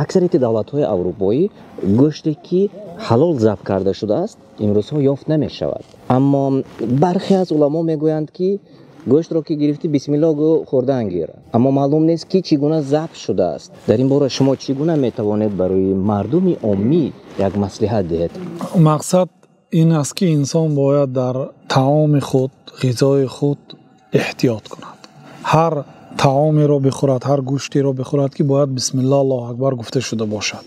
اکثریت دولت‌های اروپایی گوشتی که حلال ذبح کرده شده است امروزها یافت نمی‌شود. اما برخی از علما میگویند که گوشت را که گرفتی بسم الله گو خوردن گیر، اما معلوم نیست که چگونه ذبح شده است. در این باره شما چگونه میتوانید برای مردم عامی یک مصلحت دهید؟ مقصد این است که انسان باید در طعام خود، غذای خود احتیاط کند. هر طعامی را بخورد، هر گوشتی را بخورد که باید بسم الله الله اکبر گفته شده باشد.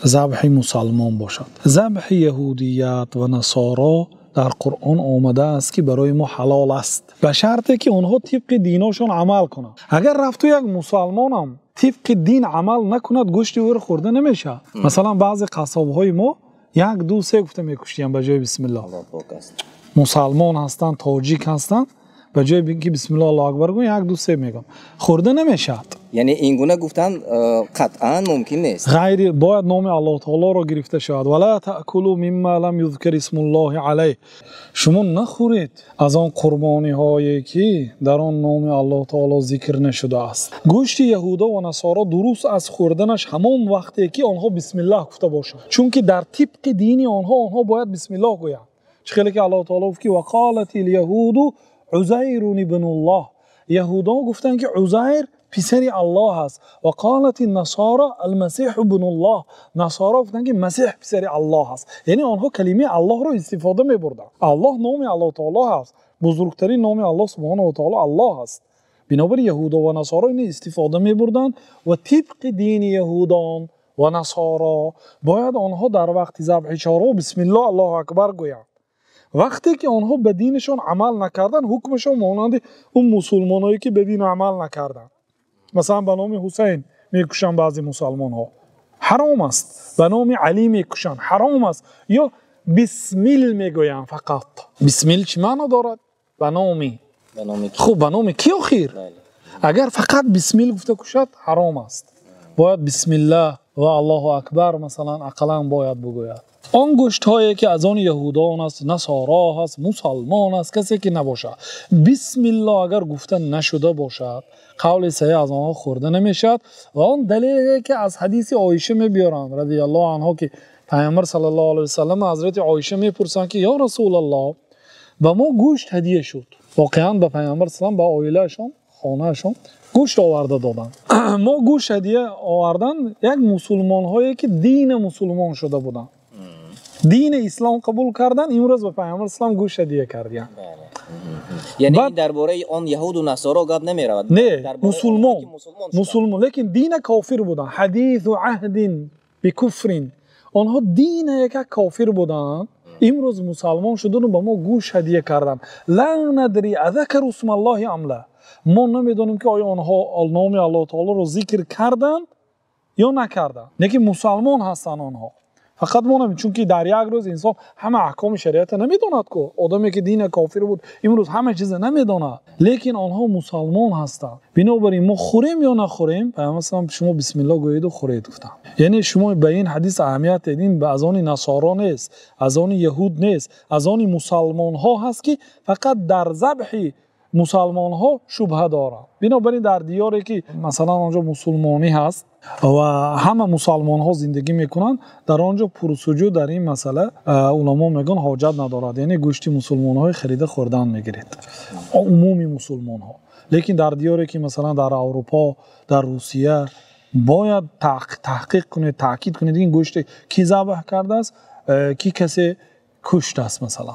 ذبح مسلمان باشد. ذبح یهودیت و نصارا در قرآن آمده است که برای ما حلال است، به شرطی که اونها طبق دیناشون عمل کنند. اگر رفت یک مسلمان هم طبق دین عمل نکند گوشت او را خورده نمیشه. مثلا بعضی قصاب‌های ما یک دو سه گفته میکشتیم به جای بسم الله. مسلمان هستند، تاجیک هستند، به جای اینکه بسم الله الله اکبر گوین یک دو سه میگم، خورده نمیشه. یعنی این گونه گفتن قطعا ممکن نیست. غیر باید نام الله تعالی را گرفته شود. ولا تاکلوا مما لم یذکر اسم الله علیه. شما نخورید از آن قربانی هایی که در آن نام الله تعالی ذکر نشده است. گوشت یهودا و نصارا درست از خوردنش همان وقتی که آنها بسم الله گفته باشند، چون که در طبق دین آنها باید بسم الله گویند. چه که الله تعالی گفت که وقالت الیهود عزیر ابن الله. یهودا گفتند که عزیر پسر الله است. و قالت النصارى المسیح ابن الله. نصارا گفتند که مسیح پسر الله است. یعنی آنها کلمه الله را استفاده می‌بردند. الله نام الله تعالی است. بزرگترین نام الله سبحانه و تعالی الله است. بنابراین یهودا و نصارا این استفاده می‌بردند و طبق دین یهودان و نصارا باید آنها در وقت ذبح چهارم بسم الله الله اکبر گویند. وقتی که آنها به دینشان عمل نکردن حکمشان مانند اون مسلمانایی که به دین عمل نکردن. مثلا به نام حسین میکشن بعضی مسلمان ها، حرام است. به نام علی میکشن، حرام است. یا بسمیل میگوین فقط. بسمیل چی معنی دارد؟ به نامی. خب به نام کی آخر؟ اگر فقط بسمیل گفته کشد حرام است. باید بسم الله و الله اکبر مثلا اقلا باید بگوید. آن گوشت هایی که از آن یهودان است، نصارا است، مسلمان است، کسی که نباشه بسم الله اگر گفته نشده باشد قول صحیح از آنها خورده نمیشد. و آن دلیلی که از حدیث عایشه میبیارند رضی الله عنها که پیامبر صلی الله علیه و سلم حضرت عایشه میپرسند که یا رسول الله به ما گوشت هدیه شد. واقعا به پیامبر صلی الله علیه و سلم به عائلهشون خانهشون گوشت آورده دادند. ما گوشت هدیه آوردن یک مسلمان هایی که دین مسلمان شده بودند، دین اسلام قبول کردن، امروز به پیامبر اسلام گوشت هدیه کردن. یعنی این درباره آن یهود و نصارا گپ نمیرود. نه، مسلمان لیکن دین کافر بودن. حدیث و عهد بکفر. آنها دین یک کافر بودن، امروز مسلمان شدن و به ما گوشت هدیه کردن. لا ندری اذکر اسم الله ام لا. ما نمیدونیم که آیا آنها نام الله تعالی رو ذکر کردن یا نکردن. نه که مسلمان هستن آنها. فقط ما نمیدونیم، چون که در یک روز انسان همه احکام شریعت نمیداند که آدمی که دین کافر بود امروز همه چیز نمیداند، لیکن آنها مسلمان هستند. بنابراین ما خوریم یا نخوریم پیامبر مثلا شما بسم الله گویید و خورید گفتم. یعنی شما به این حدیث اهمیت دادین، به از آن نصارا نیست، از آن یهود نیست، از آن مسلمان ها هست که فقط در ذبح مسلمان ها شبهه دارند. بنابراین در دیاری که مثلا آنجا مسلمانی هست و همه مسلمان ها زندگی میکنن، در آنجا پرسجو در این مسئله علما میگن حاجت ندارد. یعنی گوشت مسلمان های خریده خوردن میگیرید عمومی مسلمان ها. لیکن در دیاری که مثلا در اروپا، در روسیه باید تحقیق کنید، تاکید کنید این گوشت کی ذبح کرده است، کی کسی کشته است، مثلا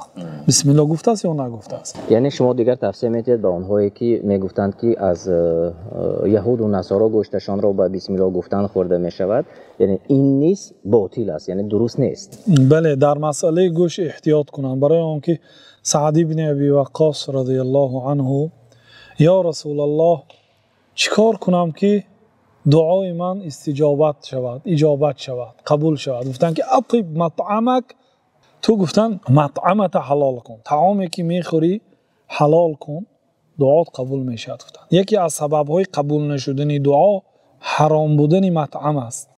بسم الله گفته است یا نگفته است. یعنی شما دیگر تفسیر میدید به آنهایی که میگفتند که از یهود و نصارا گوشتشان را با بسم الله گفتن خورده میشود، یعنی این نیست، باطل است، یعنی درست نیست. بله، در مسئله گوشت احتیاط کنند. برای آنکه سعد بن ابی وقاص رضی الله عنه یا رسول الله چیکار کنم که دعای من استجابت شود، اجابت شود، قبول شود؟ گفتن که اطیب مطعمک، تو گفتن مطعمت حلال کن، طعامی که میخوری حلال کن، دعات قبول میشد. گفتن یکی از سببهای قبول نشدن دعا حرام بودن مطعم است.